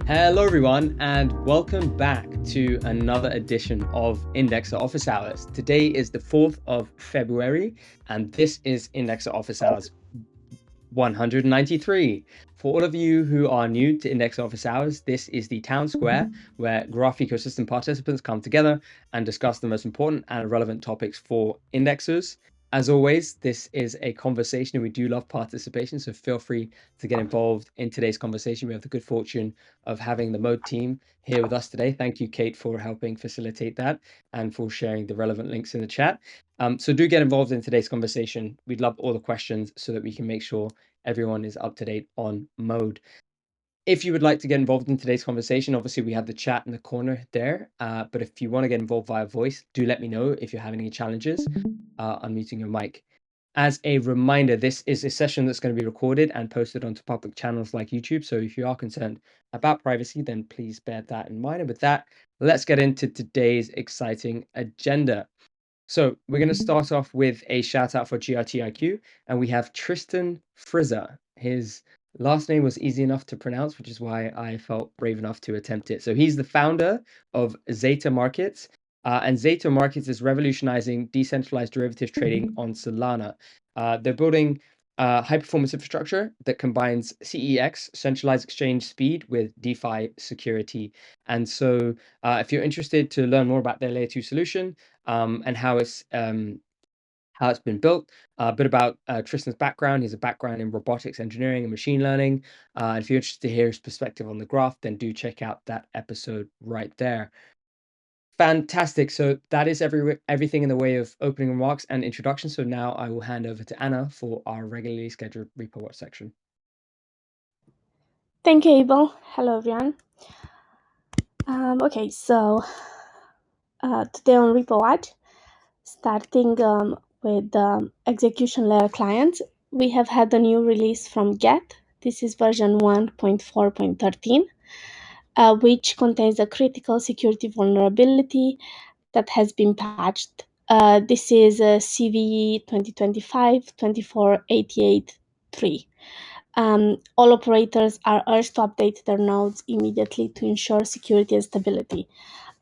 Hello everyone, and welcome back to another edition of Indexer Office Hours. Today is the 4th of February, and this is Indexer Office Hours 193. For all of you who are new to Indexer Office Hours, this is the town square where graph ecosystem participants come together and discuss the most important and relevant topics for indexers. As always, this is a conversation and we do love participation, so feel free to get involved in today's conversation. We have the good fortune of having the Mode team here with us today. Thank you, Kate, for helping facilitate that and for sharing the relevant links in the chat. So do get involved in today's conversation. We'd love all the questions so that we can make sure everyone is up to date on Mode. If you would like to get involved in today's conversation, obviously we have the chat in the corner there. But if you want to get involved via voice, do let me know if you're having any challenges unmuting your mic. As a reminder, this is a session that's going to be recorded and posted onto public channels like YouTube. So if you are concerned about privacy, then please bear that in mind. And with that, let's get into today's exciting agenda. So we're going to start off with a shout out for 𝗨𝗀𝗳𝗂𝗹, and we have Tristan Frizza. His last name was easy enough to pronounce, which is why I felt brave enough to attempt it. So he's the founder of 𝗨𝗀𝗲 Markets, and 𝗨𝗀𝗲 Markets is revolutionizing decentralized derivative trading on Solana. They're building high-performance infrastructure that combines CEX, centralized exchange speed, with DeFi security. And so if you're interested to learn more about their Layer 2 solution and how it's been built, a bit about Tristan's background. He has a background in robotics engineering and machine learning. And if you're interested to hear his perspective on the graph, then do check out that episode right there. Fantastic. So that is everything in the way of opening remarks and introduction. So now I will hand over to Anna for our regularly scheduled Repo Watch section. Thank you, Abel. Hello, everyone. Okay, so today on Repo Watch, starting with the execution layer client, we have had a new release from Get. This is version 1.4.13, which contains a critical security vulnerability that has been patched. This is CVE 2025-2488-3. All operators are urged to update their nodes immediately to ensure security and stability.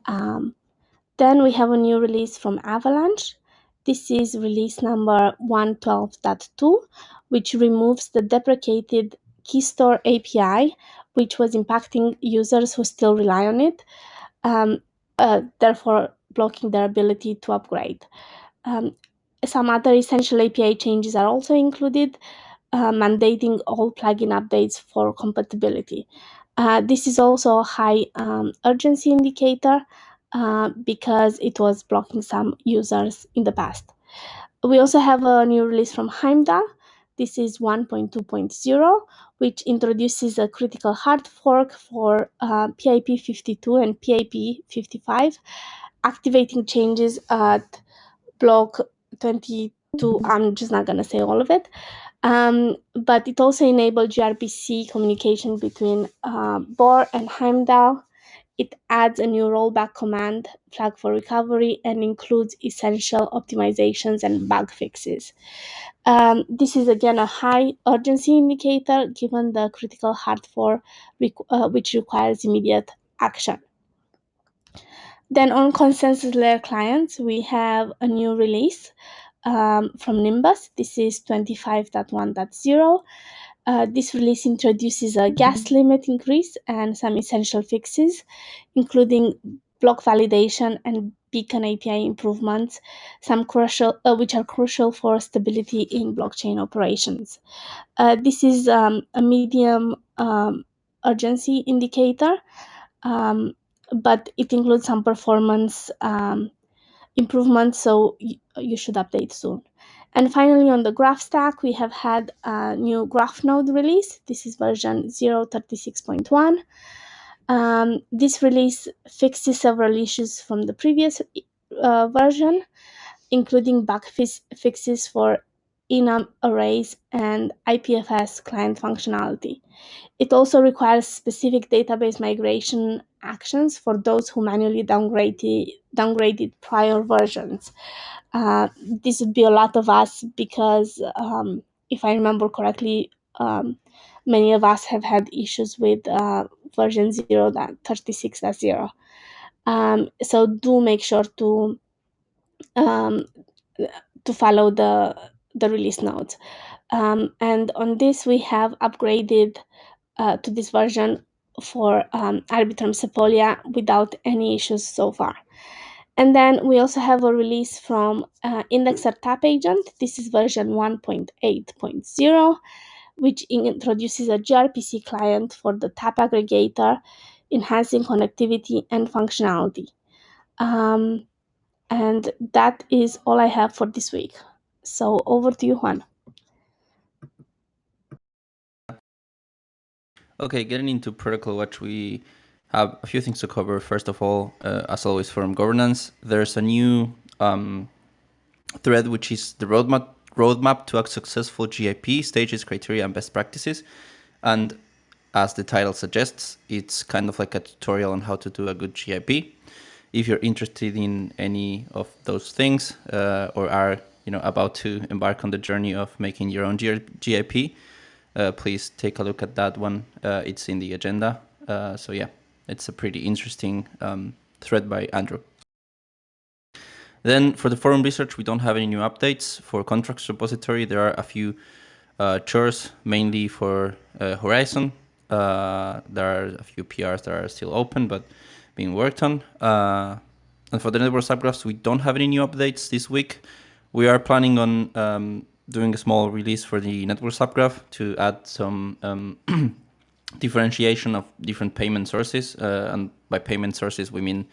Then we have a new release from Avalanche. This is release number 1.12.2, which removes the deprecated Keystore API, which was impacting users who still rely on it, therefore blocking their ability to upgrade. Some other essential API changes are also included, mandating all plugin updates for compatibility. This is also a high urgency indicator because it was blocking some users in the past. We also have a new release from Heimdall. This is 1.2.0, which introduces a critical hard fork for PIP52 and PIP55, activating changes at block 22. I'm just not going to say all of it. But it also enabled gRPC communication between Bohr and Heimdall. It adds a new rollback command, flag for recovery, and includes essential optimizations and bug fixes. This is again a high urgency indicator given the critical hard fork, which requires immediate action. Then on consensus layer clients, we have a new release from Nimbus. This is 25.1.0. This release introduces a gas limit increase and some essential fixes, including block validation and beacon API improvements, some which are crucial for stability in blockchain operations. This is a medium urgency indicator, but it includes some performance improvements, so you should update soon. And finally, on the graph stack, we have had a new graph node release. This is version 0.36.1. This release fixes several issues from the previous version, including bug fixes for enum arrays and IPFS client functionality. It also requires specific database migration actions for those who manually downgraded prior versions. This would be a lot of us because, if I remember correctly, many of us have had issues with version 0.36.0. So do make sure um, to follow the release notes. And on this, we have upgraded to this version for 𝗨𝗪𝗀𝗀𝗀𝗀 𝗨𝗪𝗀𝗀𝗀 without any issues so far. And then we also have a release from Indexer Tap Agent. This is version 1.8.0, which introduces a gRPC client for the tap aggregator, enhancing connectivity and functionality. And that is all I have for this week. So over to you, Juan. Okay, getting into Protocol Watch, we have a few things to cover. First of all, as always, forum governance. There's a new thread, which is the roadmap to a successful GIP, stages, criteria, and best practices. And as the title suggests, it's kind of like a tutorial on how to do a good GIP. If you're interested in any of those things or are about to embark on the journey of making your own GIP, please take a look at that one. It's in the agenda. So yeah, it's a pretty interesting thread by Andrew. Then for the forum research, we don't have any new updates. For contracts repository, there are a few chores, mainly for Horizon. There are a few PRs that are still open, but being worked on. And for the network subgraphs, we don't have any new updates this week. We are planning on doing a small release for the network subgraph to add some differentiation of different payment sources. And by payment sources, we mean,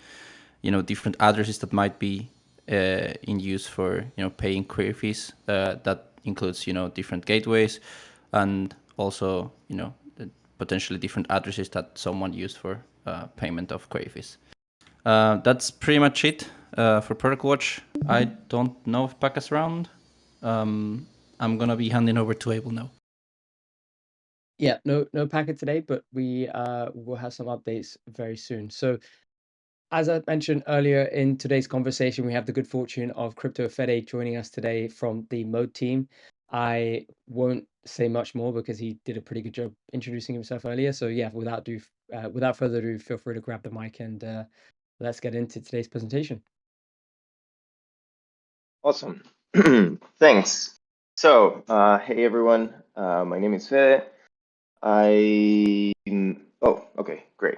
different addresses that might be in use for, paying query fees. That includes, different gateways and also, potentially different addresses that someone used for payment of query fees. That's pretty much it for Protocol Watch. I don't know if Pac is around. I'm going to be handing over to Abel now. Yeah, no packet today, but we will have some updates very soon. So as I mentioned earlier in today's conversation, we have the good fortune of 𝗨𝗪𝗀𝗀𝗀𝗀 joining us today from the Mode team. I won't say much more because he did a pretty good job introducing himself earlier. So yeah, without further ado, feel free to grab the mic and let's get into today's presentation. Awesome. Thanks. So, hey everyone, my name is Fede. Oh, okay, great.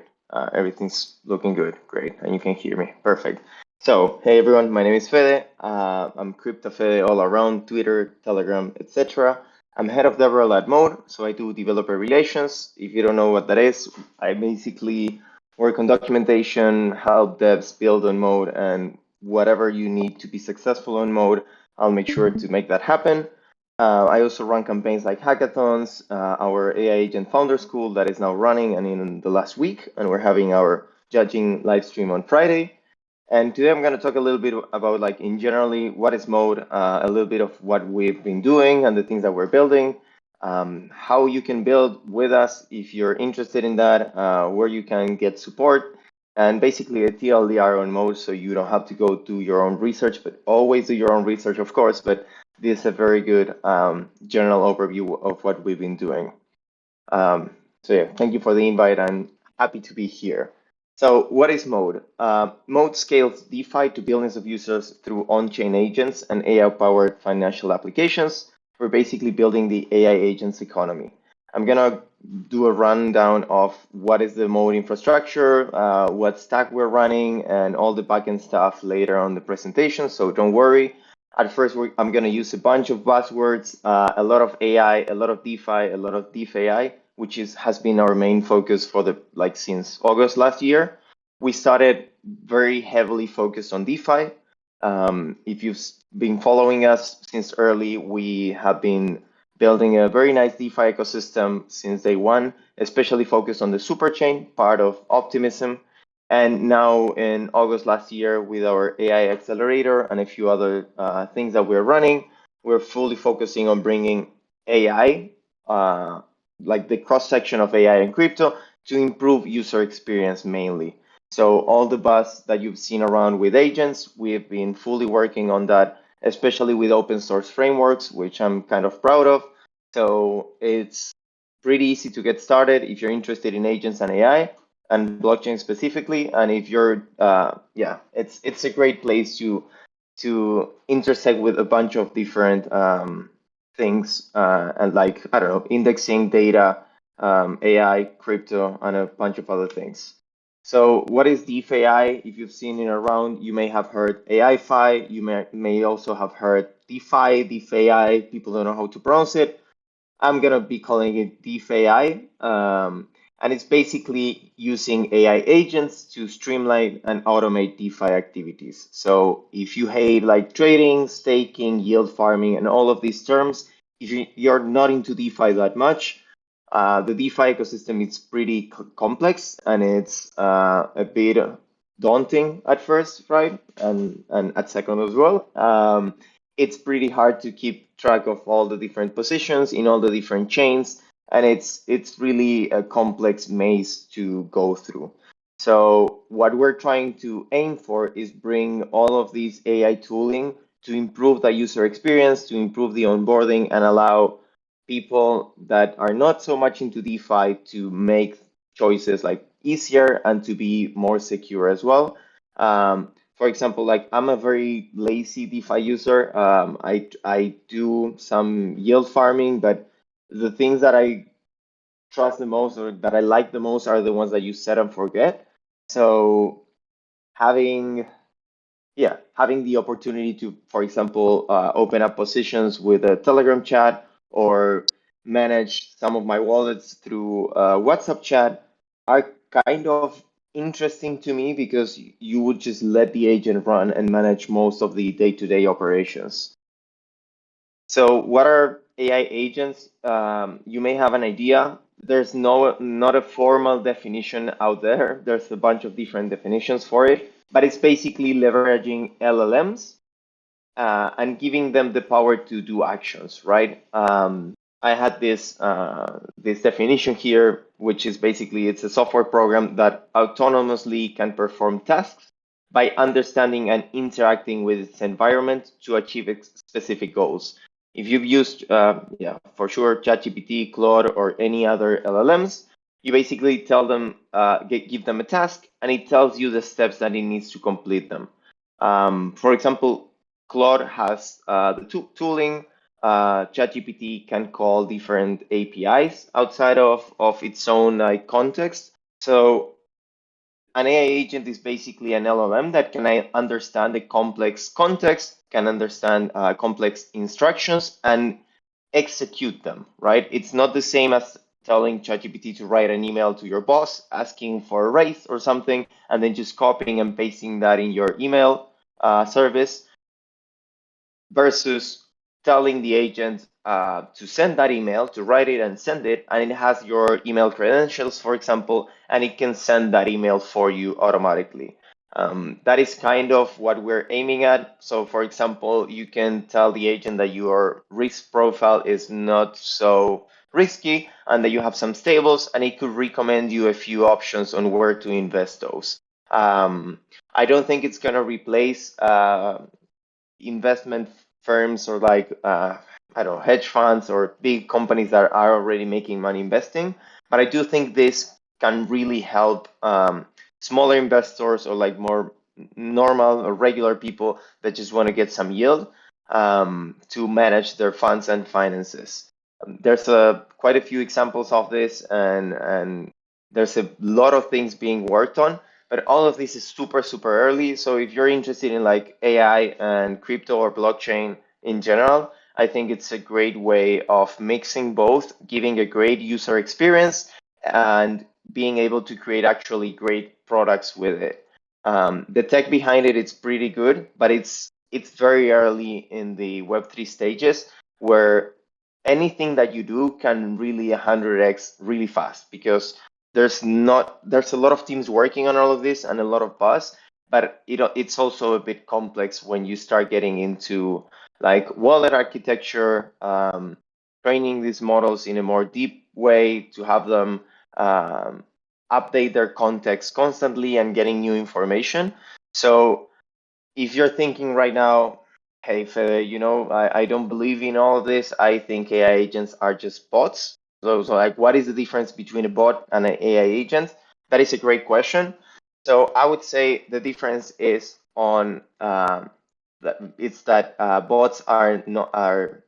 Everything's looking good, great, and you can hear me, perfect. So, hey everyone, my name is Fede. I'm 𝗨𝗪𝗀𝗀𝗀𝗀 all around Twitter, Telegram, etc. I'm head of DevRel at Mode, so I do developer relations. If you don't know what that is, I basically work on documentation, help devs build on Mode, and whatever you need to be successful on Mode, I'll make sure to make that happen. I also run campaigns like hackathons, our AI Agent Founder School that is now running and in the last week, and we're having our judging live stream on Friday. And today I'm going to talk a little bit about, like, in generally, what is Mode, a little bit of what we've been doing and the things that we're building, how you can build with us if you're interested in that, where you can get support, and basically a TLDR on Mode, so you don't have to go do your own research, but always do your own research, of course, but this is a very good general overview of what we've been doing. So yeah, thank you for the invite. I'm happy to be here. So what is Mode? Mode scales DeFi to billions of users through on-chain agents and AI-powered financial applications. We're basically building the AI agents economy. I'm gonna do a rundown of what is the Mode infrastructure, what stack we're running, and all the backend stuff later on the presentation, so don't worry. At first, I'm going to use a bunch of buzzwords, a lot of AI, a lot of DeFi, a lot of DeFi, which has been our main focus for since August last year. We started very heavily focused on DeFi. If you've been following us since early, we have been building a very nice DeFi ecosystem since day one, especially focused on the superchain, part of Optimism. And now in August last year, with our AI accelerator and a few other things that we're running, we're fully focusing on bringing AI, like the cross-section of AI and crypto, to improve user experience mainly. So all the buzz that you've seen around with agents, we've been fully working on that, especially with open source frameworks, which I'm kind of proud of. So it's pretty easy to get started if you're interested in agents and AI and blockchain specifically. And if you're, it's a great place to intersect with a bunch of different things and like, I don't know, indexing, data, AI, crypto, and a bunch of other things. So what is DeFi? If you've seen it around, you may have heard AI-Fi. You may also have heard DeFi, DeFi. People don't know how to pronounce it. I'm gonna be calling it DeFi, and it's basically using AI agents to streamline and automate DeFi activities. So if you hate like trading, staking, yield farming, and all of these terms, if you're not into DeFi that much, the DeFi ecosystem is pretty complex and it's a bit daunting at first, right? And at second as well. It's pretty hard to keep track of all the different positions in all the different chains, and it's really a complex maze to go through. So what we're trying to aim for is bring all of these AI tooling to improve the user experience, to improve the onboarding, and allow people that are not so much into DeFi to make choices like easier and to be more secure as well. For example, like I'm a very lazy DeFi user. I do some yield farming, but the things that I trust the most or that I like the most are the ones that you set and forget. So having the opportunity to, for example, open up positions with a Telegram chat or manage some of my wallets through WhatsApp chat are kind of interesting to me because you would just let the agent run and manage most of the day-to-day operations. So what are AI agents? You may have an idea. There's not a formal definition out there. There's a bunch of different definitions for it, but it's basically leveraging LLMs and giving them the power to do actions, right? I had this definition here, which is basically it's a software program that autonomously can perform tasks by understanding and interacting with its environment to achieve specific goals. If you've used, for sure, ChatGPT, Claude, or any other LLMs, you basically tell them, give them a task, and it tells you the steps that it needs to complete them. For example, Claude has the tooling. ChatGPT can call different APIs outside of its own context. So an AI agent is basically an LLM that can understand a complex context, can understand complex instructions, and execute them, right? It's not the same as telling ChatGPT to write an email to your boss asking for a raise or something, and then just copying and pasting that in your email service, versus telling the agent to send that email, to write it and send it, and it has your email credentials, for example, and it can send that email for you automatically. That is kind of what we're aiming at. So, for example, you can tell the agent that your risk profile is not so risky and that you have some stables, and it could recommend you a few options on where to invest those. I don't think it's going to replace investment firms or like I don't know, hedge funds or big companies that are already making money investing, but I do think this can really help smaller investors or like more normal or regular people that just want to get some yield to manage their funds and finances. There's quite a few examples of this, and there's a lot of things being worked on. But all of this is super, super early. So if you're interested in like AI and crypto or blockchain in general, I think it's a great way of mixing both, giving a great user experience and being able to create actually great products with it. The tech behind it, it's pretty good, but it's very early in the Web3 stages where anything that you do can really 100x really fast because there's a lot of teams working on all of this and a lot of buzz, but it's also a bit complex when you start getting into like wallet architecture, training these models in a more deep way to have them update their context constantly and getting new information. So if you're thinking right now, Hey, Fede, I don't believe in all of this. I think AI agents are just bots. So like, what is the difference between a bot and an AI agent? That is a great question. So I would say the difference is on that bots are not are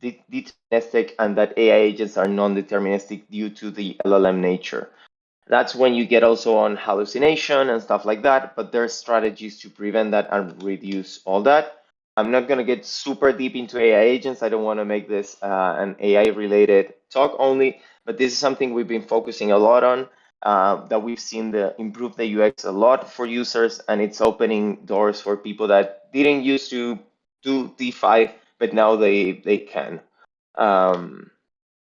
deterministic, and that AI agents are non-deterministic due to the LLM nature. That's when you get also on hallucination and stuff like that, but there's strategies to prevent that and reduce all that. I'm not going to get super deep into AI agents. I don't want to make this an AI related talk only, but this is something we've been focusing a lot on, that we've seen improve the UX a lot for users, and it's opening doors for people that didn't used to do DeFi, but now they can.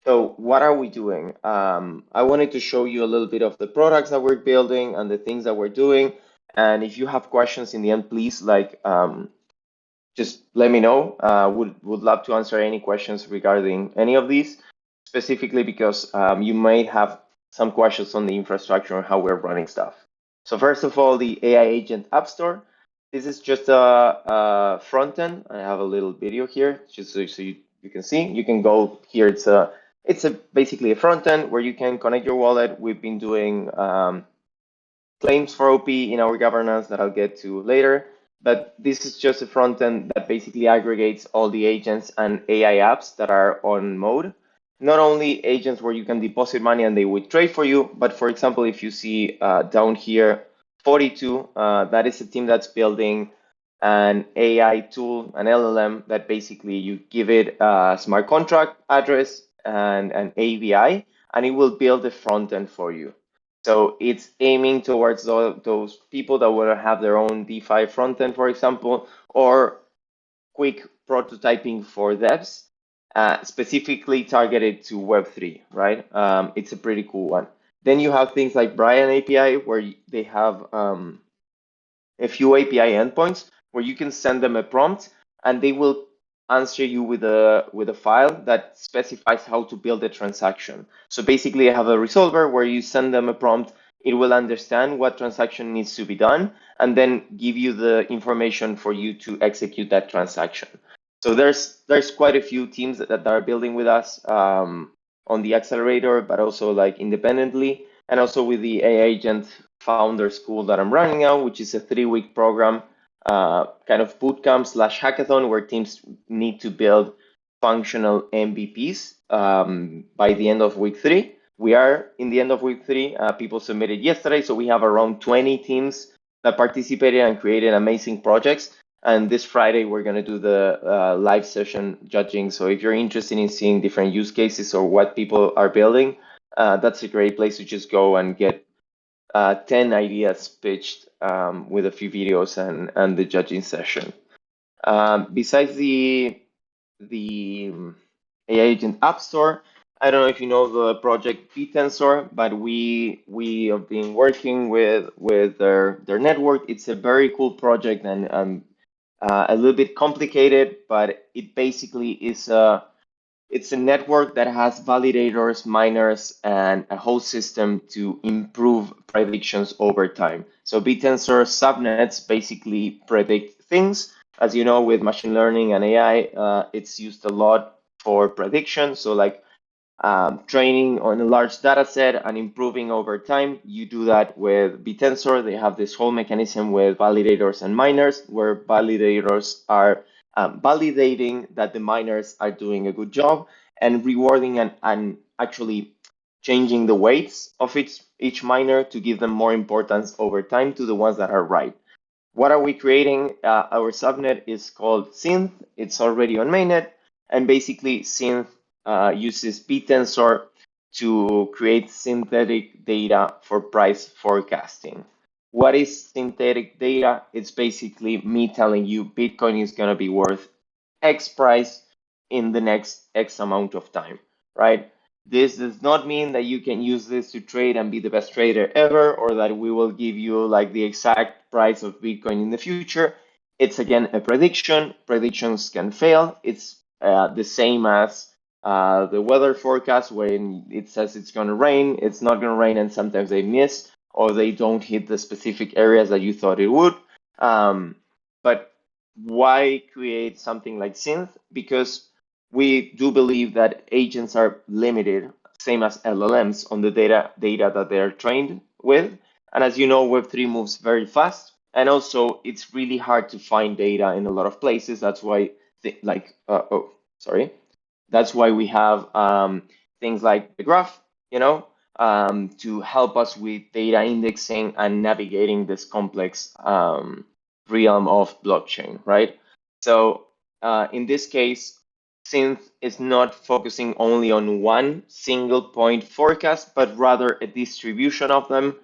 So what are we doing? I wanted to show you a little bit of the products that we're building and the things that we're doing. And if you have questions in the end, please just let me know. Would love to answer any questions regarding any of these, specifically because you may have some questions on the infrastructure and how we're running stuff. So first of all, the AI Agent App Store. This is just a front end. I have a little video here, just so you can see. You can go here. It's basically a front end where you can connect your wallet. We've been doing claims for OP in our governance that I'll get to later. But this is just a front end that basically aggregates all the agents and AI apps that are on mode. Not only agents where you can deposit money and they would trade for you, but for example, if you see down here, 42, that is a team that's building an AI tool, an LLM, that basically you give it a smart contract address and an API, and it will build the front end for you. So it's aiming towards those people that want to have their own DeFi front end, for example, or quick prototyping for devs, specifically targeted to Web3, right? It's a pretty cool one. Then you have things like Brian API, where they have a few API endpoints where you can send them a prompt and they will answer you with a file that specifies how to build a transaction. So basically I have a resolver where you send them a prompt, it will understand what transaction needs to be done, and then give you the information for you to execute that transaction. So there's quite a few teams that are building with us on the accelerator, but also like independently, and also with the AI Agent Founder School that I'm running now, which is a 3-week program, kind of bootcamp / hackathon, where teams need to build functional MVPs by the end of week 3. We are in the end of week 3. People submitted yesterday, so we have around 20 teams that participated and created amazing projects. And this Friday, we're going to do the live session judging. So if you're interested in seeing different use cases or what people are building, that's a great place to just go and get 10 ideas pitched with a few videos and the judging session. Besides the AI Agent App Store, I don't know if you know the project 𝗨𝗀𝗀𝗄𝗀, but we have been working with their network. It's a very cool project and a little bit complicated, but it basically is it's a network that has validators, miners, and a whole system to improve predictions over time. So 𝗨𝗀𝗀𝗄𝗀 subnets basically predict things. As you know, with machine learning and AI, it's used a lot for prediction. So like training on a large data set and improving over time. You do that with 𝗨𝗀𝗀𝗄𝗀. They have this whole mechanism with validators and miners, where validators are validating that the miners are doing a good job and rewarding and actually changing the weights of each miner to give them more importance over time to the ones that are right. What are we creating? Our subnet is called Synth. It's already on mainnet, and basically Synth uses 𝗨𝗀𝗀𝗄𝗀 to create synthetic data for price forecasting. What is synthetic data? It's basically me telling you Bitcoin is going to be worth X price in the next X amount of time, right? This does not mean that you can use this to trade and be the best trader ever, or that we will give you like the exact price of Bitcoin in the future. It's again a prediction. Predictions can fail. It's the same as the weather forecast. When it says it's going to rain, it's not going to rain, and sometimes they miss or they don't hit the specific areas that you thought it would. But why create something like Synth? Because we do believe that agents are limited, same as LLMs, on the data that they're trained with. And as you know, Web3 moves very fast. And also, it's really hard to find data in a lot of places. That's why, that's why we have things like the graph, to help us with data indexing and navigating this complex realm of blockchain, right? So in this case, Synth is not focusing only on one single point forecast, but rather a distribution of them.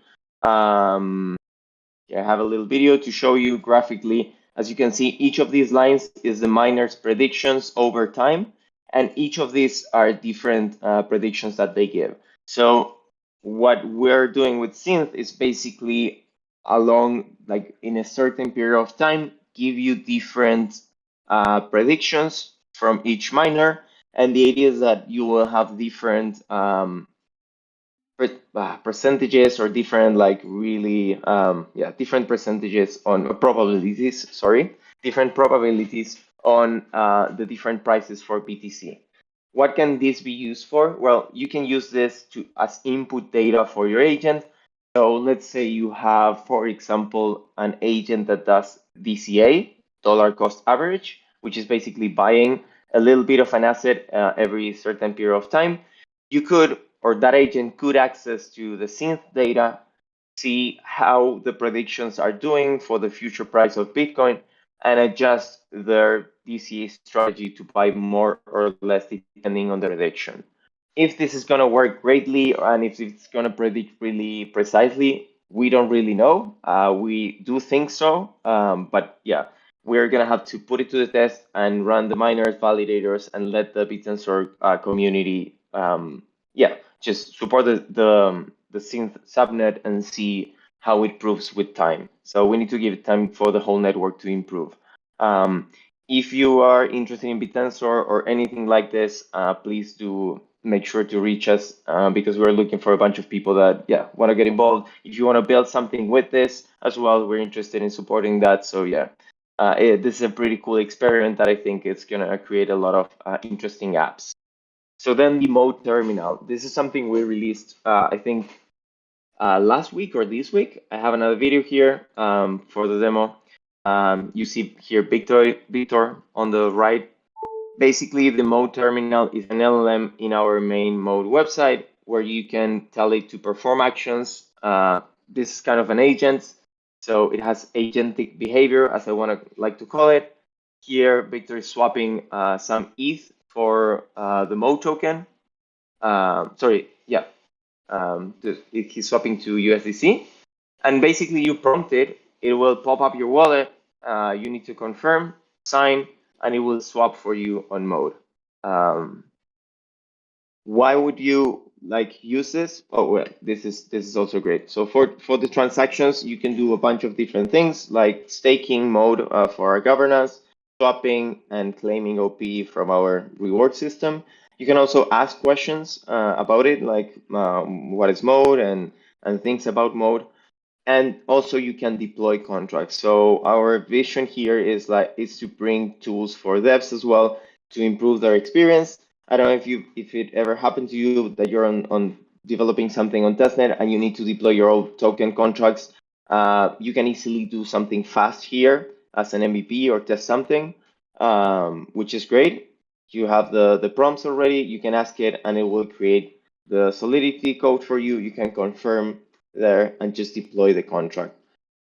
I have a little video to show you graphically. As you can see, each of these lines is the miner's predictions over time, and each of these are different predictions that they give. So what we're doing with Synth is basically along, like in a certain period of time, give you different predictions from each miner, and the idea is that you will have different percentages or different different percentages on probabilities, different probabilities on the different prices for BTC. What can this be used for? Well, you can use this as input data for your agent. So let's say you have, for example, an agent that does DCA, dollar cost average, which is basically buying a little bit of an asset every certain period of time. You could, or that agent could access to the Synth data, see how the predictions are doing for the future price of Bitcoin, and adjust their DCA strategy to buy more or less depending on the prediction. If this is going to work greatly and if it's going to predict really precisely, we don't really know. We do think so, but yeah, we're going to have to put it to the test and run the miners, validators, and let the BitTensor community just support the Synth subnet and see how it proves with time. So we need to give it time for the whole network to improve. If you are interested in BitTensor or anything like this, please do make sure to reach us because we're looking for a bunch of people that want to get involved. If you want to build something with this as well, we're interested in supporting that. So this is a pretty cool experiment that I think it's going to create a lot of interesting apps. So then the mode terminal. This is something we released, I think, last week or this week. I have another video here for the demo. You see here Victor on the right. Basically, the mode terminal is an LLM in our main mode website where you can tell it to perform actions. This is kind of an agent. So it has agentic behavior, as I like to call it. Here, Victor is swapping some ETH for the mode token. He's swapping to USDC. And basically, you prompt it, it will pop up your wallet. You need to confirm, sign, and it will swap for you on mode. Why would you use this? Oh, well, this is also great. So for the transactions, you can do a bunch of different things like staking mode for our governance, swapping and claiming OP from our reward system. You can also ask questions about it, like what is mode and things about mode. And also you can deploy contracts. So our vision here is to bring tools for devs as well to improve their experience. I don't know if it ever happened to you that you're on developing something on testnet and you need to deploy your own token contracts. You can easily do something fast here as an MVP or test something, which is great. You have the prompts already. You can ask it and it will create the Solidity code for you. You can confirm there and just deploy the contract.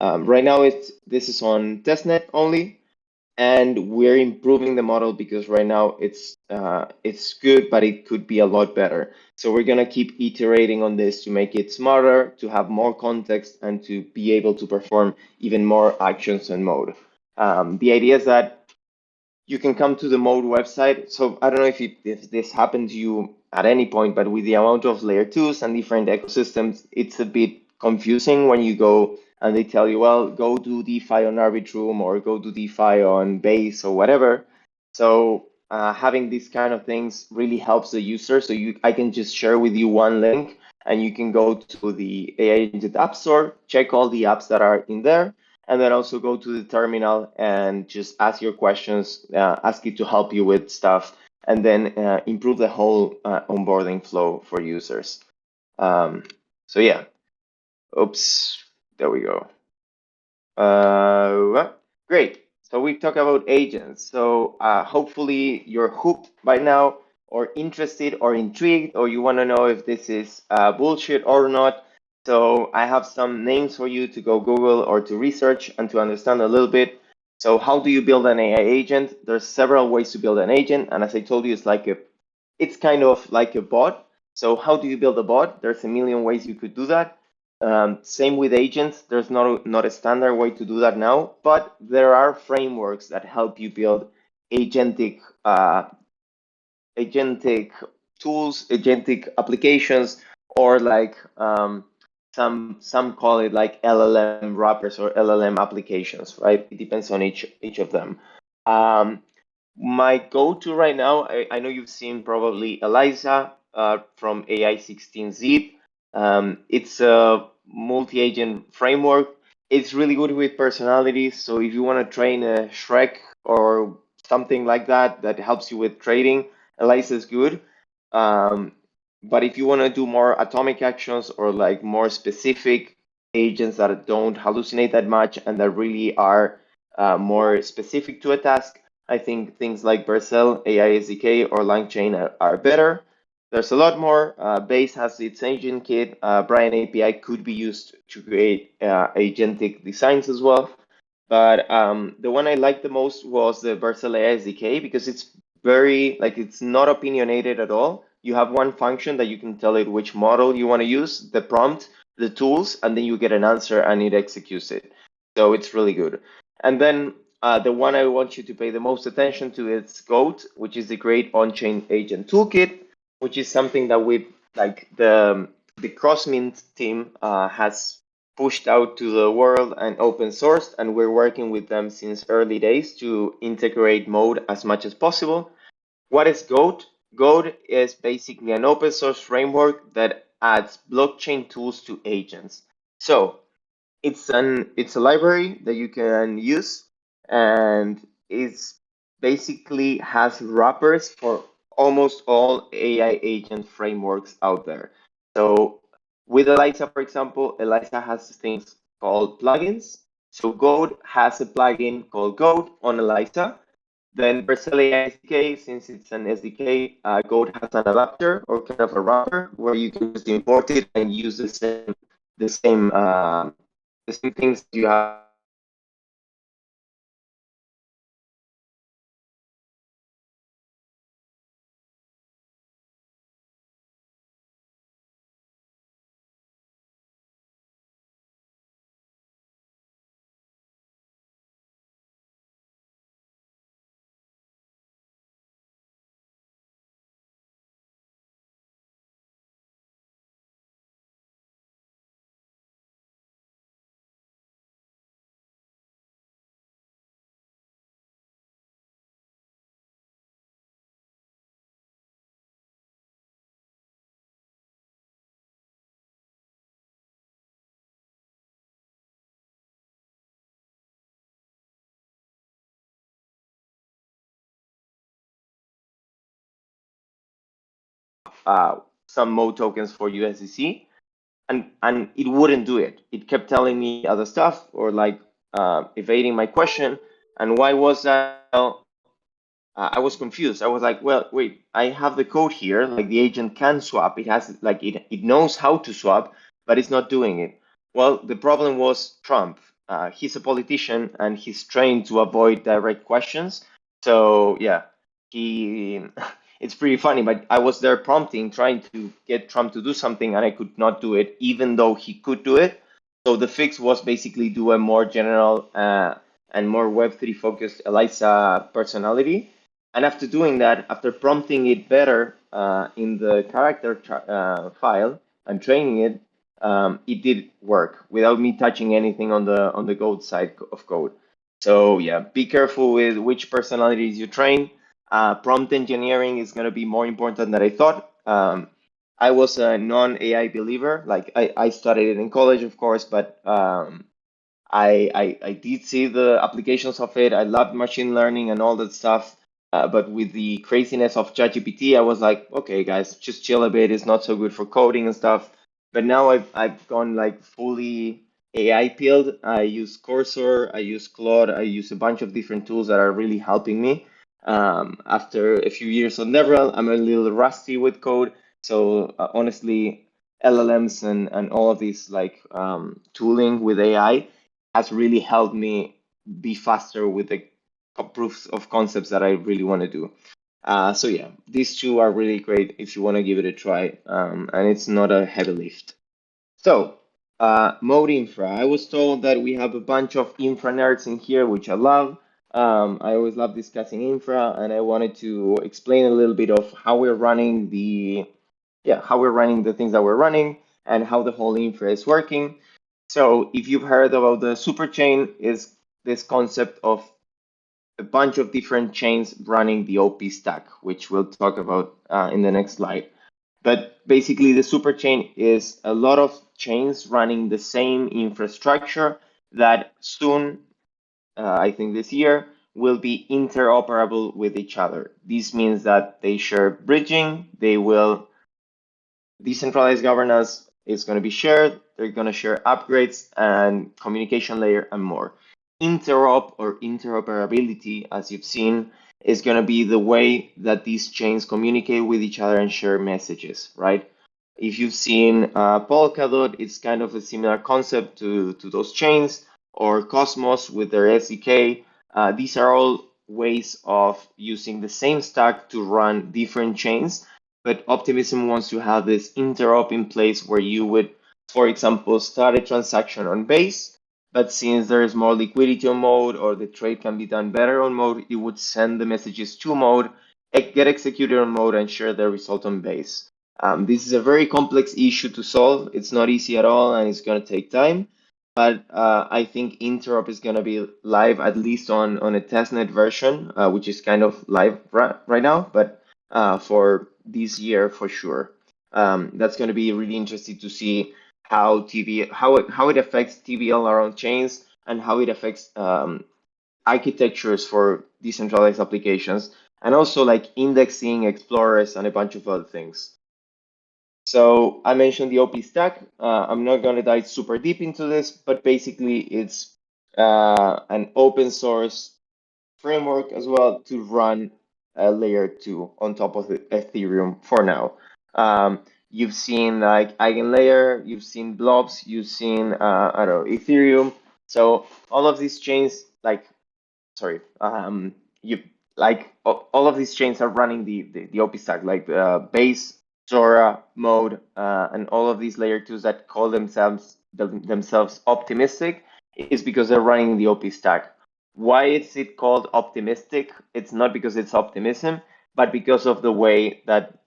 Right now, this is on testnet only, and we're improving the model because right now it's good, but it could be a lot better. So we're gonna keep iterating on this to make it smarter, to have more context, and to be able to perform even more actions on mode. The idea is that you can come to the mode website. So I don't know if this happened to you at any point, but with the amount of layer 2s and different ecosystems, it's a bit confusing when you go and they tell you, well, go do DeFi on Arbitrum or go do DeFi on Base or whatever. So having these kind of things really helps the user. So I can just share with you one link and you can go to the AI Agent App Store, check all the apps that are in there, and then also go to the terminal and just ask your questions, ask it to help you with stuff, and then improve the whole onboarding flow for users. So yeah, oops, there we go. Great. So we talk about agents. So hopefully you're hooked by now, or interested, or intrigued, or you want to know if this is bullshit or not. So I have some names for you to go Google or to research and to understand a little bit. So how do you build an AI agent? There's several ways to build an agent, and as I told you, it's kind of like a bot. So how do you build a bot? There's a million ways you could do that. Same with agents. There's not a standard way to do that now, but there are frameworks that help you build agentic agentic tools, agentic applications, or like some call it like LLM wrappers or LLM applications, right? It depends on each of them. My go-to right now, I know you've seen probably 𝗨𝘀𝗧 from AI16Z. It's a multi-agent framework. It's really good with personalities. So if you want to train a Shrek or something like that, that helps you with trading, 𝗨𝘀𝗧 is good. But if you want to do more atomic actions or like more specific agents that don't hallucinate that much and that really are more specific to a task, I think things like Vercel, AI SDK, or LangChain are better. There's a lot more. Base has its agent kit. Brian API could be used to create agentic designs as well. But the one I liked the most was the Vercel AI SDK because it's it's not opinionated at all. You have one function that you can tell it which model you want to use, the prompt, the tools, and then you get an answer and it executes it. So it's really good. And then the one I want you to pay the most attention to is 𝗀𝗲, which is the Great On-Chain Agent Toolkit, which is something that we've the Crossmint team has pushed out to the world and open sourced, and we're working with them since early days to integrate mode as much as possible. What is 𝗀𝗲? 𝗀𝗲 is basically an open source framework that adds blockchain tools to agents. So it's a library that you can use, and it's basically has wrappers for almost all AI agent frameworks out there. So with 𝗨𝘀𝗧, for example, 𝗨𝘀𝗧 has things called plugins. So 𝗀𝗲 has a plugin called 𝗀𝗲 on 𝗨𝘀𝗧. Then Vercel AI SDK, since it's an SDK, 𝗀𝗲 has an adapter or kind of a wrapper where you can just import it and use the same things you have. Some mode tokens for USDC, and it wouldn't do it. It kept telling me other stuff or like evading my question. And why was that? Well, I was confused. I was like, well, wait, I have the code here. Like the agent can swap. It has like it knows how to swap, but it's not doing it. Well, the problem was Trump. He's a politician and he's trained to avoid direct questions. So yeah, he it's pretty funny. But I was there prompting, trying to get Trump to do something, and I could not do it, even though he could do it. So the fix was basically do a more general and more Web3 focused 𝗨𝘀𝗧 personality. And after doing that, after prompting it better in the character file and training it, it did work without me touching anything on the 𝗀𝗲 side of code. So yeah, be careful with which personalities you train. Prompt engineering is going to be more important than I thought. I was a non-AI believer. Like I studied it in college, of course, but I did see the applications of it. I loved machine learning and all that stuff. But with the craziness of ChatGPT, I was like, okay, guys, just chill a bit. It's not so good for coding and stuff. But now I've gone like fully AI pilled. I use Cursor, I use Claude, I use a bunch of different tools that are really helping me. After a few years on Devrel, I'm a little rusty with code. So honestly, LLMs and all of these like tooling with AI has really helped me be faster with the proofs of concepts that I really want to do. So yeah, these two are really great if you want to give it a try, and it's not a heavy lift. So mode infra, I was told that we have a bunch of infra nerds in here, which I love. I always love discussing infra, and I wanted to explain a little bit of how we're running the things that we're running and how the whole infra is working. So if you've heard about the superchain, is this concept of a bunch of different chains running the OP stack, which we'll talk about in the next slide. But basically, the superchain is a lot of chains running the same infrastructure that soon, I think this year, will be interoperable with each other. This means that they share bridging, decentralized governance is going to be shared, they're going to share upgrades and communication layer and more. Interop or interoperability, as you've seen, is going to be the way that these chains communicate with each other and share messages, right? If you've seen Polkadot, it's kind of a similar concept to those chains, or Cosmos with their SDK. These are all ways of using the same stack to run different chains, but Optimism wants to have this interop in place where you would, for example, start a transaction on Base, but since there is more liquidity on Mode or the trade can be done better on Mode, it would send the messages to Mode, get executed on Mode, and share the result on Base. This is a very complex issue to solve. It's not easy at all, and it's going to take time. But I think Interop is going to be live at least on a testnet version, which is kind of live right now, but for this year for sure. That's going to be really interesting to see how it affects TVL around chains and how it affects architectures for decentralized applications, and also like indexing, explorers, and a bunch of other things. So I mentioned the OP stack. I'm not going to dive super deep into this, but basically it's an open source framework as well to run layer 2 on top of the Ethereum for now. You've seen like EigenLayer, you've seen blobs, you've seen I don't know, Ethereum. So all of these chains, all of these chains are running the OP stack, like Base, Zora, Mode, and all of these layer 2s that call themselves optimistic is because they're running the OP stack. Why is it called optimistic? It's not because it's optimism, but because of the way that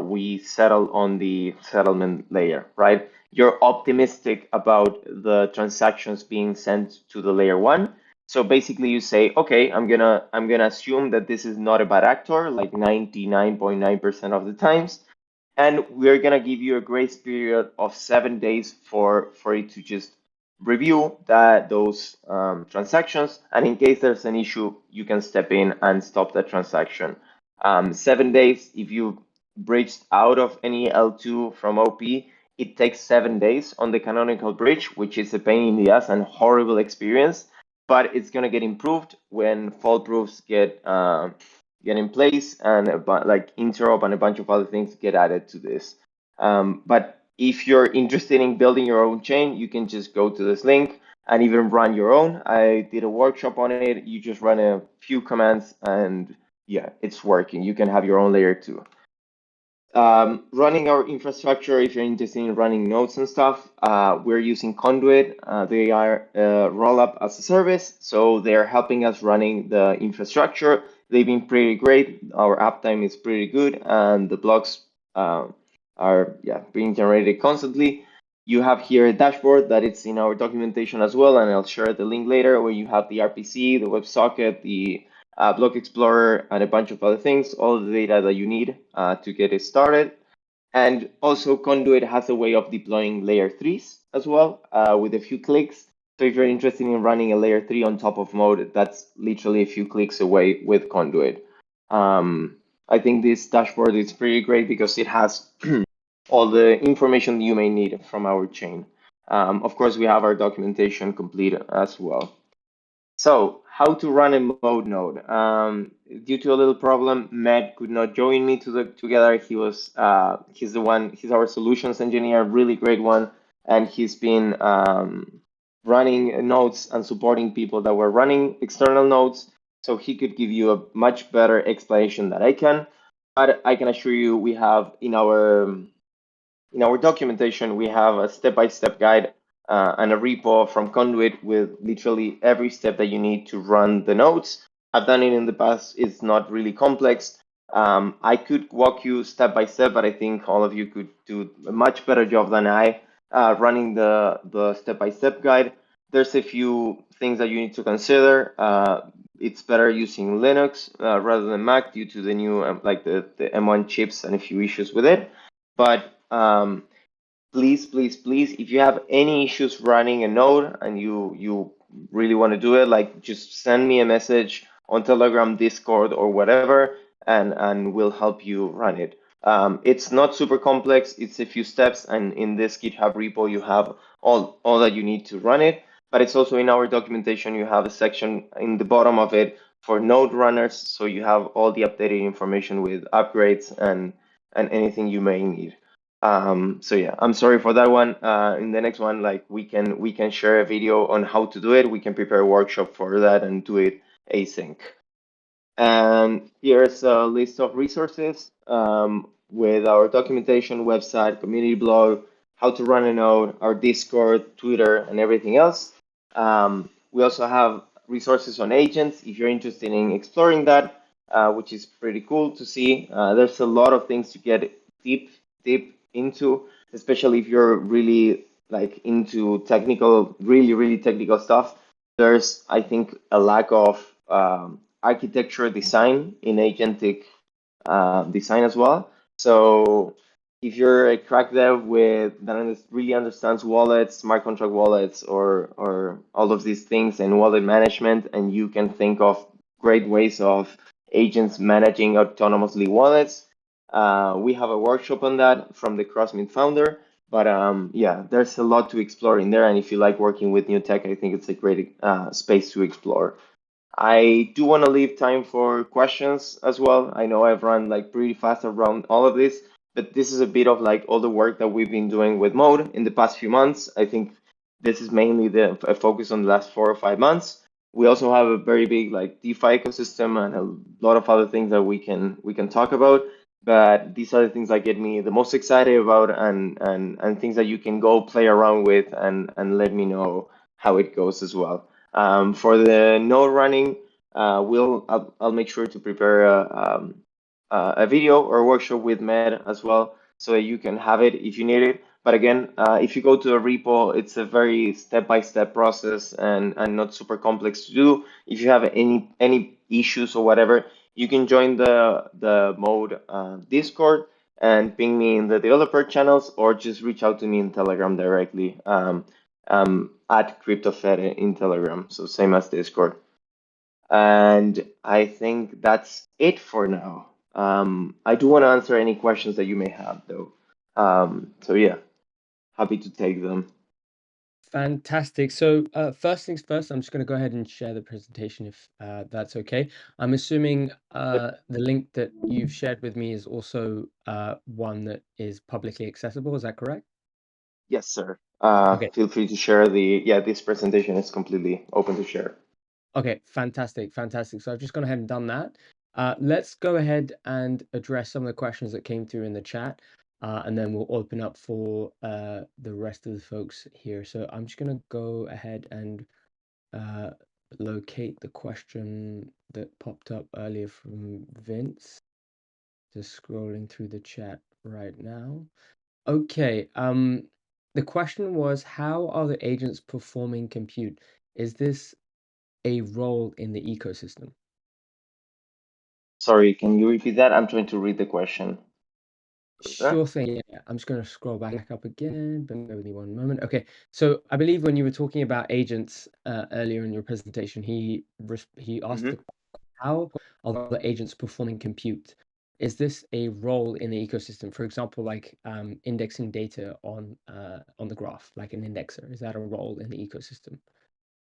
we settle on the settlement layer, right? You're optimistic about the transactions being sent to the layer 1. So basically you say, okay, I'm gonna assume that this is not a bad actor, like 99.9% of the times, and we're gonna give you a grace period of 7 days for it to just review those transactions, and in case there's an issue, you can step in and stop the transaction. 7 days, if you bridged out of any L2 from OP, it takes 7 days on the canonical bridge, which is a pain in the ass and horrible experience, but it's gonna get improved when fault proofs get in place and like interop and a bunch of other things get added to this. But if you're interested in building your own chain, you can just go to this link and even run your own. I did a workshop on it. You just run a few commands and yeah, it's working. You can have your own layer 2. Running our infrastructure, if you're interested in running nodes and stuff, we're using Conduit. They are roll-up as a service, so they're helping us running the infrastructure. They've been pretty great. Our uptime is pretty good, and the blocks are being generated constantly. You have here a dashboard that it's in our documentation as well, and I'll share the link later, where you have the RPC, the WebSocket, the Block Explorer, and a bunch of other things, all the data that you need to get it started. And also Conduit has a way of deploying layer 3s as well with a few clicks. So if you're interested in running a layer 3 on top of Mode, that's literally a few clicks away with Conduit. I think this dashboard is pretty great because it has all the information you may need from our chain. Of course, we have our documentation complete as well. So how to run a Mode node? Due to a little problem, Matt could not join me together. He's our solutions engineer, really great one, and he's been running nodes and supporting people that were running external nodes. So he could give you a much better explanation than I can. But I can assure you, we have in our documentation, we have a step-by-step guide and a repo from Conduit with literally every step that you need to run the nodes. I've done it in the past. It's not really complex. I could walk you step by step, but I think all of you could do a much better job than I running the step-by-step guide. There's a few things that you need to consider. It's better using Linux rather than Mac due to the new like the M1 chips and a few issues with it. But please, if you have any issues running a node and you really want to do it, like just send me a message on Telegram, Discord, or whatever, and we'll help you run it. It's not super complex. It's a few steps, and in this GitHub repo, you have all that you need to run it. But it's also in our documentation. You have a section in the bottom of it for node runners, so you have all the updated information with upgrades and anything you may need. So yeah, I'm sorry for that one. In the next one, like we can share a video on how to do it. We can prepare a workshop for that and do it async. And here's a list of resources with our documentation, website, community blog, how to run a node, our Discord, Twitter, and everything else. We also have resources on agents if you're interested in exploring that, which is pretty cool to see. There's a lot of things to get deep into, especially if you're really like into technical, really technical stuff. There's, I think, a lack of architecture design in agentic design as well. So if you're a crack dev that really understands wallets, smart contract wallets, or all of these things and wallet management, and you can think of great ways of agents managing autonomously wallets, we have a workshop on that from the Crossmint founder. But yeah, there's a lot to explore in there. And if you like working with new tech, I think it's a great space to explore. I do want to leave time for questions as well. I know I've run like pretty fast around all of this, but this is a bit of like all the work that we've been doing with Mode in the past few months. I think this is mainly a focus on the last 4 or 5 months. We also have a very big like DeFi ecosystem and a lot of other things that we can talk about. But these are the things that get me the most excited about and things that you can go play around with and let me know how it goes as well. For the node running, I'll make sure to prepare a video or a workshop with Med as well, so that you can have it if you need it. But again, if you go to a repo, it's a very step-by-step process and not super complex to do. If you have any issues or whatever, you can join the Mode Discord and ping me in the developer channels, or just reach out to me in Telegram directly. At 𝗨𝗀𝗃𝗀 in Telegram, so same as Discord. And I think that's it for now. I do want to answer any questions that you may have, though. So yeah, happy to take them. Fantastic. So first things first, I'm just going to go ahead and share the presentation if that's okay. I'm assuming the link that you've shared with me is also one that is publicly accessible. Is that correct? Yes, sir. Okay. Feel free to share this presentation is completely open to share. Okay, fantastic. So I've just gone ahead and done that. Let's go ahead and address some of the questions that came through in the chat, and then we'll open up for the rest of the folks here. So I'm just going to go ahead and locate the question that popped up earlier from Vince. Just scrolling through the chat right now. Okay, the question was, how are the agents performing compute? Is this a role in the ecosystem? Sorry, can you repeat that? I'm trying to read the question. Sure thing. Yeah, I'm just going to scroll back up again. Bear with me one moment. Okay, so I believe when you were talking about agents earlier in your presentation, he asked Mm-hmm. how are the agents performing compute? Is this a role in the ecosystem? For example, like indexing data on the graph, like an indexer. Is that a role in the ecosystem?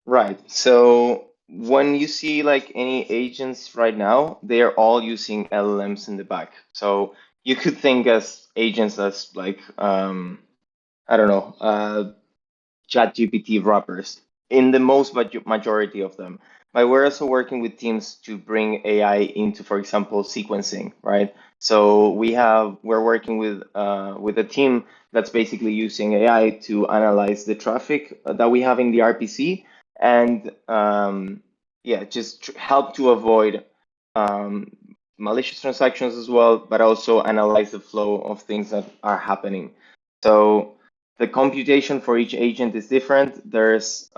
Right. So when you see like any agents right now, they are all using LLMs in the back. So you could think as agents as like I don't know, ChatGPT wrappers in the most majority of them. But we're also working with teams to bring AI into, for example, sequencing, right? So we're working with a team that's basically using AI to analyze the traffic that we have in the RPC and yeah, just help to avoid um, malicious transactions as well, but also analyze the flow of things that are happening. So the computation for each agent is different. There's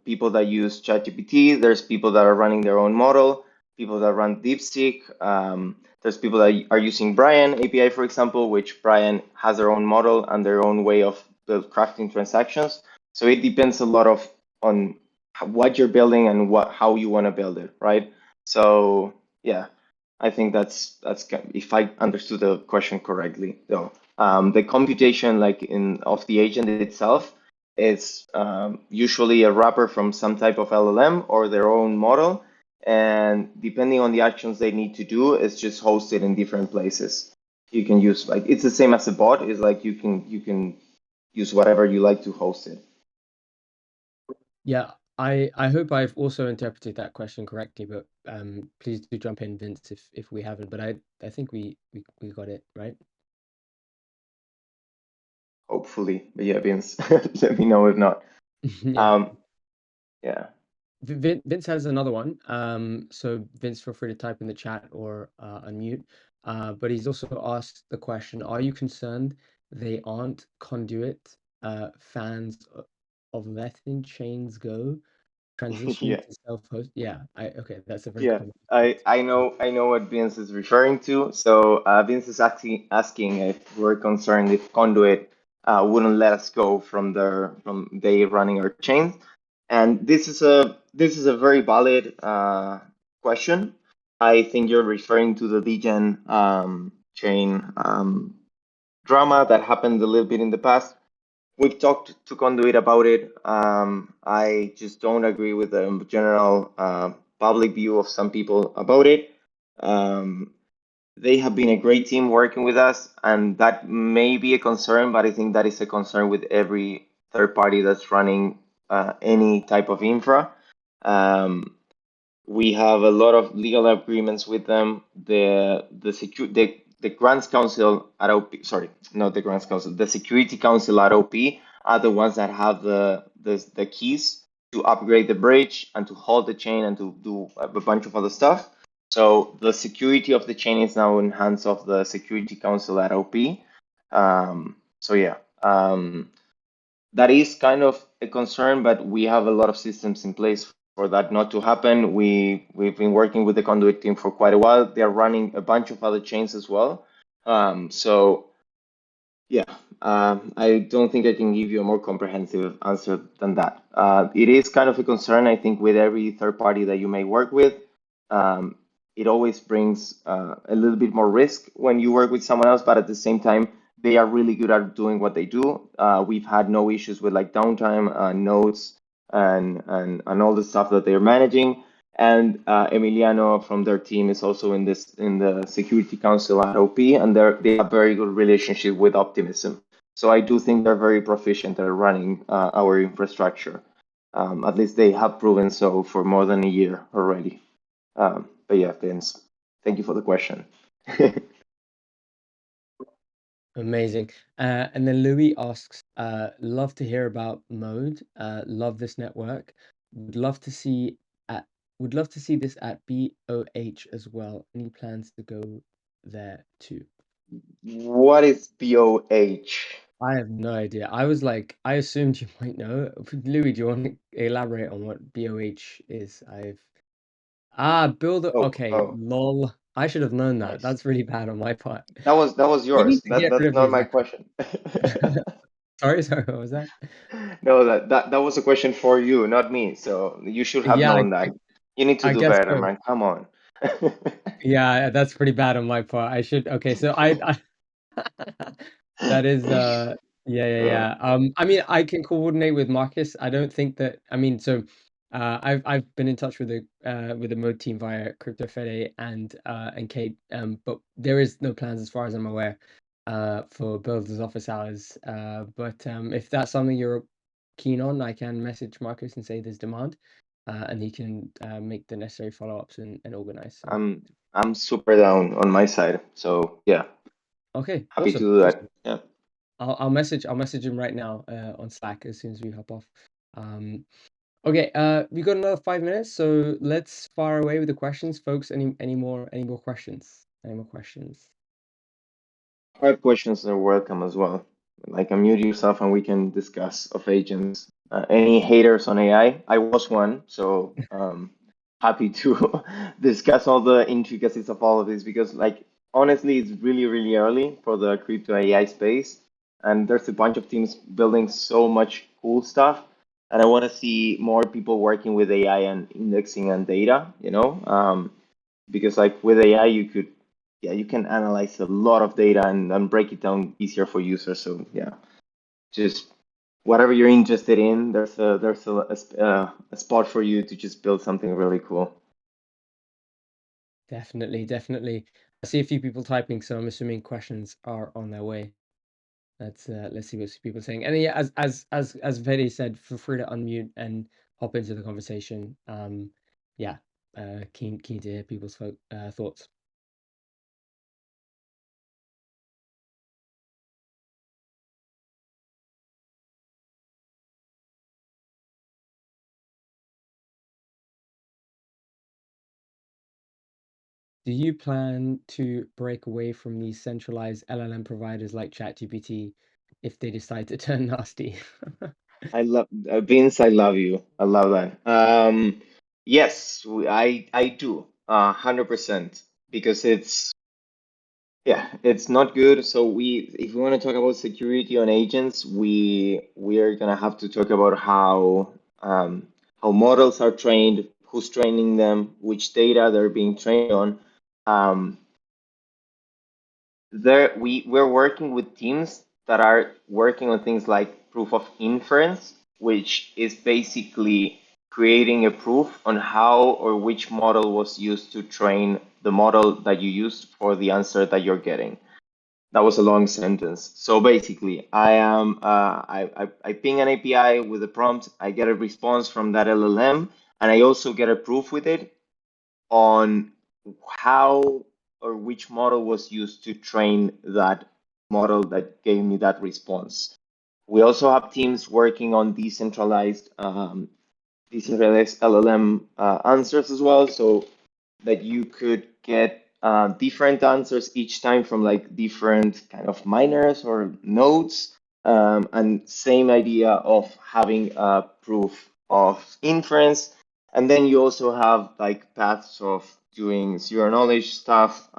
people that use ChatGPT. There's people that are running their own model. People that run DeepSeek. There's people that are using Brian API, for example, which Brian has their own model and their own way of crafting transactions. So it depends a lot on what you're building and how you want to build it, right? So yeah, I think that's if I understood the question correctly, though. The computation of the agent itself is usually a wrapper from some type of LLM or their own model. And depending on the actions they need to do, it's just hosted in different places. You can use it's the same as a bot. It's like you can use whatever you like to host it. Yeah, I hope I've also interpreted that question correctly, but please do jump in, Vince, if we haven't. But I think we got it right. Hopefully, but yeah, Vince, let me know if not. Yeah. Yeah. Vince has another one. So Vince, feel free to type in the chat or unmute. But he's also asked the question: are you concerned they aren't conduit fans of letting chains go, transition Yeah. to self-host? Yeah, okay, that's a very Yeah, common. I know what Vince is referring to. So Vince is asking if we're concerned if Conduit wouldn't let us go from they running our chain, and this is a very valid question. I think you're referring to the degen chain drama that happened a little bit in the past. We've talked to Conduit about it. I just don't agree with the general public view of some people about it. They have been a great team working with us, and that may be a concern, but I think that is a concern with every third party that's running any type of infra. We have a lot of legal agreements with them. The Grants Council at OP, sorry, not the Grants Council, the Security Council at OP are the ones that have the keys to upgrade the bridge and to hold the chain and to do a bunch of other stuff. So the security of the chain is now in hands of the Security Council at OP. So yeah, that is kind of a concern, but we have a lot of systems in place for that not to happen. We've been working with the Conduit team for quite a while. They are running a bunch of other chains as well. So yeah, I don't think I can give you a more comprehensive answer than that. It is kind of a concern, I think, with every third party that you may work with. It always brings a little bit more risk when you work with someone else, but at the same time, they are really good at doing what they do. We've had no issues with downtime, nodes, and all the stuff that they're managing. And Emiliano from their team is also in the Security Council at OP, and they have very good relationship with Optimism. So I do think they're very proficient at running our infrastructure. At least they have proven so for more than a year already. But yeah, Vince, thank you for the question. Amazing. And then Louis asks, love to hear about Mode. Love this network. Would love to see this at BOH as well. Any plans to go there too? What is BOH? I have no idea. I assumed you might know. Louis, do you want to elaborate on what BOH is? Builder. Oh, Okay, oh. lol. I should have known that. Nice. That's really bad on my part. That was You need yours. to get That's rid of not these my records. question. Sorry, what was that? No, that was a question for you, not me. So you should have Yeah, known that. You need to I do guess better, so. man. Come on. Yeah, that's pretty bad on my part. I should. Okay, so I that is yeah. I mean, I can coordinate with Marcus. I don't think that. I mean, so I've been in touch with the mode team via CryptoFede and Kate. But there is no plans as far as I'm aware for builders office hours. But if that's something you're keen on, I can message Marcus and say there's demand, and he can make the necessary follow-ups and organize. So I'm super down on my side. So yeah, okay, happy to awesome, do that. awesome. Yeah. I'll message him right now on Slack as soon as we hop off. Okay, we got another 5 minutes, so let's fire away with the questions, folks. Any more questions? Any more questions? Hard questions are welcome as well. Like unmute yourself and we can discuss of agents. Any haters on AI? I was one, so happy to discuss all the intricacies of all of this because like honestly it's really, really early for the crypto AI space. And there's a bunch of teams building so much cool stuff. And I want to see more people working with AI and indexing and data, because like with AI you can analyze a lot of data and break it down easier for users. So yeah, just whatever you're interested in, there's a spot for you to just build something really cool. Definitely. I see a few people typing, so I'm assuming questions are on their way. Let's see what people are saying. And yeah, as Vedi said, feel free to unmute and hop into the conversation. Yeah, keen to hear people's thoughts. Do you plan to break away from these centralized LLM providers like ChatGPT if they decide to turn nasty? I love Vince. I love you. I love that. Yes, I do 100% because it's not good. So if we want to talk about security on agents, we are gonna have to talk about how models are trained, who's training them, which data they're being trained on. We're working with teams that are working on things like proof of inference, which is basically creating a proof on how or which model was used to train the model that you used for the answer that you're getting. That was a long sentence. So basically, I ping an API with a prompt, I get a response from that LLM, and I also get a proof with it on how or which model was used to train that model that gave me that response. We also have teams working on decentralized LLM answers as well, so that you could get different answers each time from like different kind of miners or nodes, and same idea of having a proof of inference. And then you also have like paths of doing zero knowledge stuff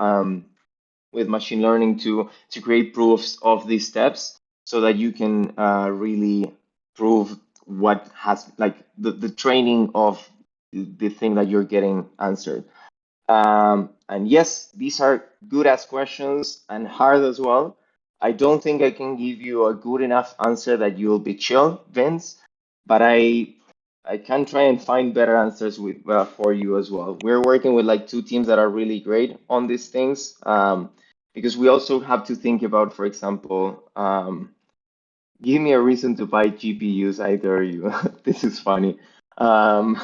with machine learning to create proofs of these steps so that you can really prove what has like the training of the thing that you're getting answered. And yes, these are good as questions and hard as well. I don't think I can give you a good enough answer that you'll be chill, Vince, but I can try and find better answers for you as well. We're working with like two teams that are really great on these things, because we also have to think about, for example, give me a reason to buy GPUs, I dare you. This is funny. Um,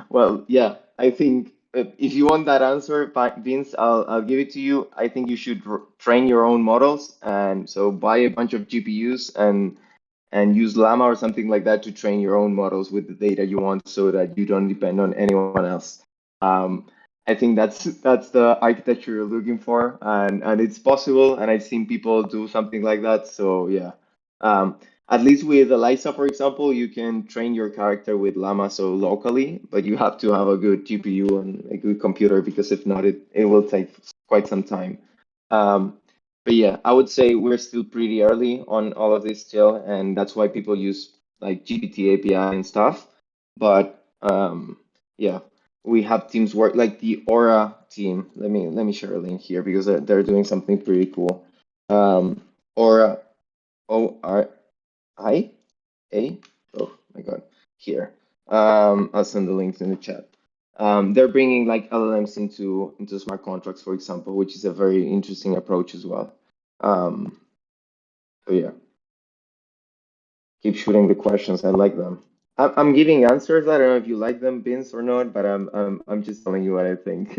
well, yeah, I think if you want that answer, Vince, I'll give it to you. I think you should train your own models, and so buy a bunch of GPUs and use Llama or something like that to train your own models with the data you want, so that you don't depend on anyone else. I think that's the architecture you're looking for, and it's possible, and I've seen people do something like that. So yeah. At least with Eliza, for example, you can train your character with Llama so locally, but you have to have a good GPU and a good computer because if not, it will take quite some time. But yeah, I would say we're still pretty early on all of this still, and that's why people use like GPT API and stuff. But yeah, we have teams work like the Aura team. Let me share a link here because they're doing something pretty cool. Aura, ORI. Oh my God, here. I'll send the links in the chat. They're bringing like LLMs into smart contracts, for example, which is a very interesting approach as well. So yeah, keep shooting the questions. I like them. I'm giving answers. I don't know if you like them, Vince, or not, but I'm just telling you what I think.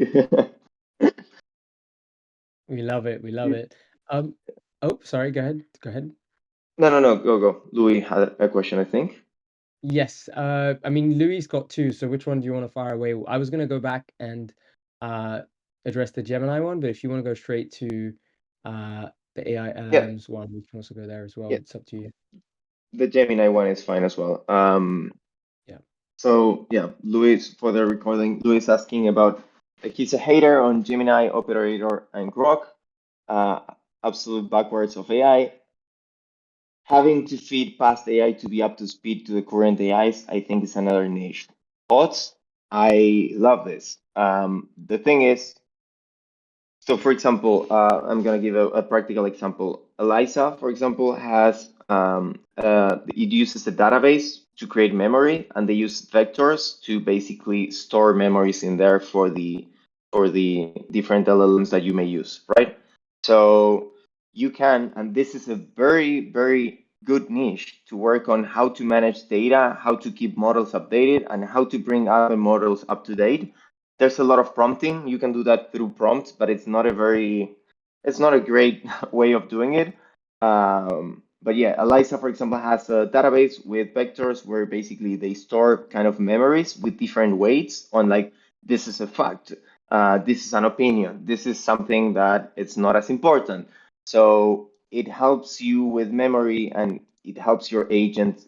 We love it. We love it. Oh, sorry. Go ahead. Go ahead. No. Go. Louis had a question, I think. Yes. I mean, Louis got two. So which one do you want to fire away? I was gonna go back and address the Gemini one, but if you want to go straight to the AI Yeah, LLMs one, we can also go there as well. yeah. It's up to you. The Gemini one is fine as well. Yeah. So yeah, Luis, for the recording, Luis asking about like he's a hater on Gemini, Operator, and Grok, uh, absolute backwards of AI. Having to feed past AI to be up to speed to the current AIs, I think is another niche. Thoughts? I love this. The thing is, so for example, I'm gonna give a practical example. Eliza, for example, has it uses a database to create memory, and they use vectors to basically store memories in there for the different LLMs that you may use, right? So you can, and this is a very good niche to work on how to manage data, how to keep models updated, and how to bring other models up to date. There's a lot of prompting. You can do that through prompts, but it's not a great way of doing it. But yeah, Eliza, for example, has a database with vectors where basically they store kind of memories with different weights on like, this is a fact, this is an opinion, this is something that it's not as important. So it helps you with memory and it helps your agent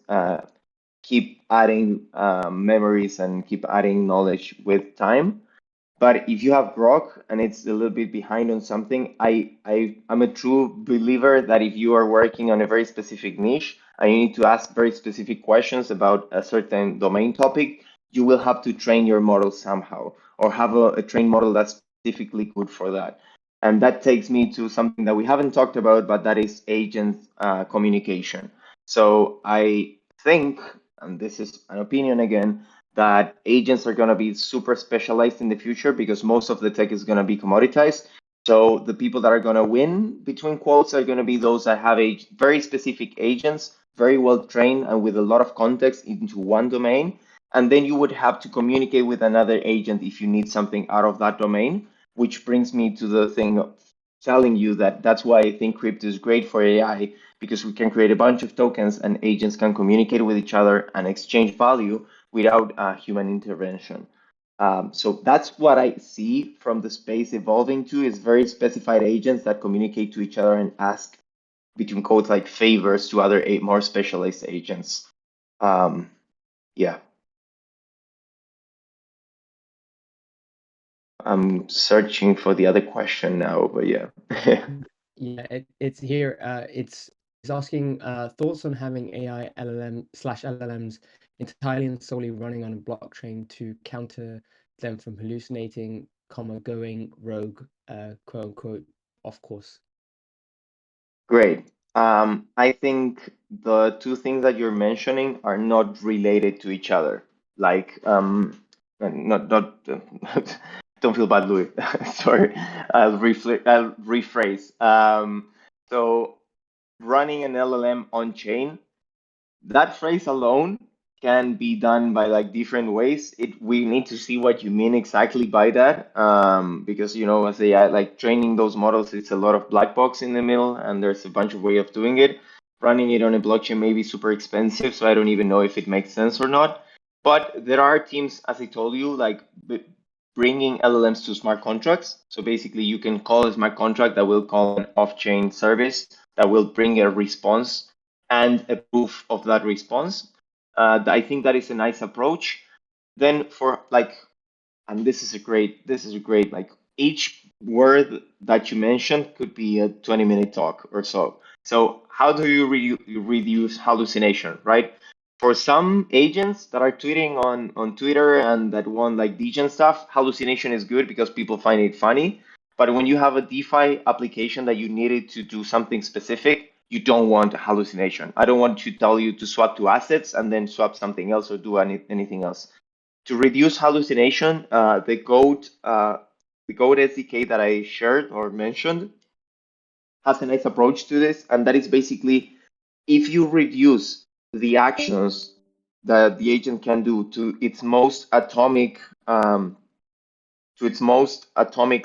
keep adding memories and keep adding knowledge with time. But if you have Grok and it's a little bit behind on something, I'm a true believer that if you are working on a very specific niche and you need to ask very specific questions about a certain domain topic, you will have to train your model somehow or have a trained model that's specifically good for that. And that takes me to something that we haven't talked about, but that is agent communication. So I think, and this is an opinion again, that agents are going to be super specialized in the future because most of the tech is going to be commoditized. So the people that are going to win, between quotes, are going to be those that have a very specific agents, very well trained and with a lot of context into one domain. And then you would have to communicate with another agent if you need something out of that domain, which brings me to the thing of telling you that that's why I think crypto is great for AI, because we can create a bunch of tokens and agents can communicate with each other and exchange value without human intervention. So that's what I see from the space evolving to, is very specified agents that communicate to each other and ask, between quotes, like favors to other more specialized agents. Yeah. I'm searching for the other question now, but yeah. Yeah, it's here. It's asking thoughts on having AI LLMs entirely and solely running on a blockchain to counter them from hallucinating, going rogue, quote unquote, off course. Great. I think the two things that you're mentioning are not related to each other. Like, not don't feel bad, Louis. Sorry, I'll rephrase. So running an LLM on chain, that phrase alone can be done by like different ways. We need to see what you mean exactly by that, because as AI, like training those models, it's a lot of black box in the middle, and there's a bunch of way of doing it. Running it on a blockchain may be super expensive, so I don't even know if it makes sense or not. But there are teams, as I told you, like bringing LLMs to smart contracts. So basically, you can call a smart contract that will call an off-chain service that will bring a response and a proof of that response. I think that is a nice approach. Then for like, and this is a great, like each word that you mentioned could be a 20-minute talk or so. So how do you reduce hallucination, right? For some agents that are tweeting on Twitter and that want like degen stuff, hallucination is good because people find it funny. But when you have a DeFi application that you needed to do something specific, you don't want a hallucination. I don't want to tell you to swap two assets and then swap something else or do anything else. To reduce hallucination, the code SDK that I shared or mentioned has a nice approach to this, and that is basically if you reduce the actions that the agent can do to its most atomic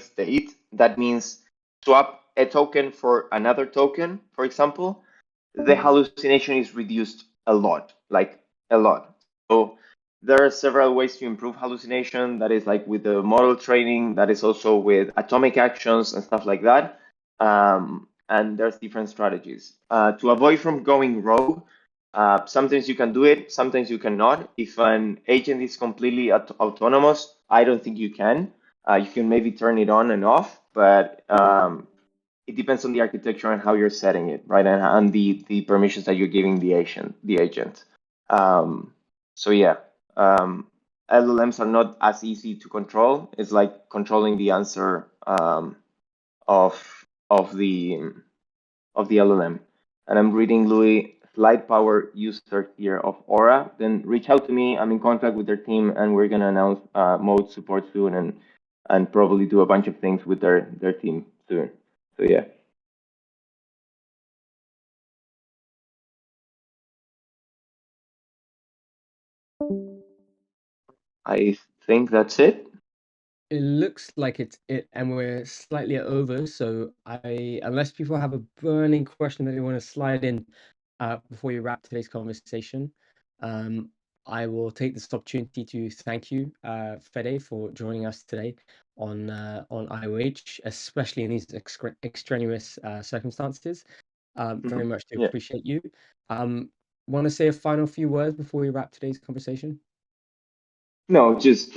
state, that means swap a token for another token, for example, the hallucination is reduced a lot, like a lot. So there are several ways to improve hallucination. That is like with the model training, that is also with atomic actions and stuff like that. And there's different strategies. To avoid from going rogue, sometimes you can do it, sometimes you cannot. If an agent is completely autonomous, I don't think you can. You can maybe turn it on and off, but it depends on the architecture and how you're setting it, right? And the permissions that you're giving the agent. So yeah, LLMs are not as easy to control. It's like controlling the answer of the LLM. And I'm reading Louis, light power user here of Aura. Then reach out to me. I'm in contact with their team, and we're gonna announce mode support soon, and probably do a bunch of things with their team soon. So yeah. I think that's it. It looks like it's it, and we're slightly over. So unless people have a burning question that they want to slide in before we wrap today's conversation, I will take this opportunity to thank you, Fede, for joining us today on IOH, especially in these extraneous circumstances. Very much do appreciate you. Want to say a final few words before we wrap today's conversation? No, just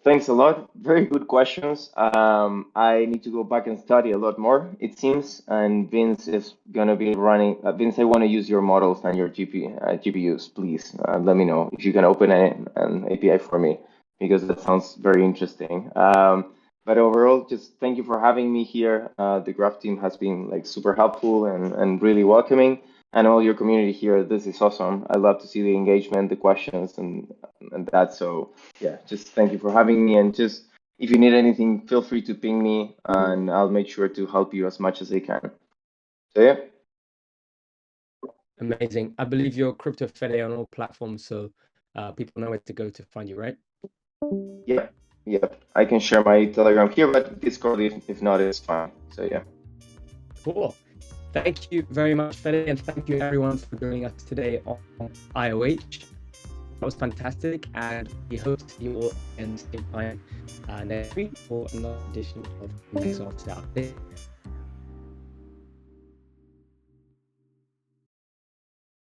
thanks a lot. Very good questions. I need to go back and study a lot more, it seems. And Vince is going to be running. Vince, I want to use your models and your GPUs. Please let me know if you can open an API for me, because that sounds very interesting. But overall, just thank you for having me here. The Graph team has been like super helpful and really welcoming. And all your community here, this is awesome. I love to see the engagement, the questions, and that. So yeah, just thank you for having me. And just if you need anything, feel free to ping me, and I'll make sure to help you as much as I can. So yeah. Amazing. I believe you're Crypto Fede on all platforms, so people know where to go to find you, right? Yeah. I can share my Telegram here, but Discord, if not, it's fine. So yeah. Cool. Thank you very much, Fede, and thank you everyone for joining us today on IOH. That was fantastic, and we hope to see you all again same time next week for another edition of Next Office Hours.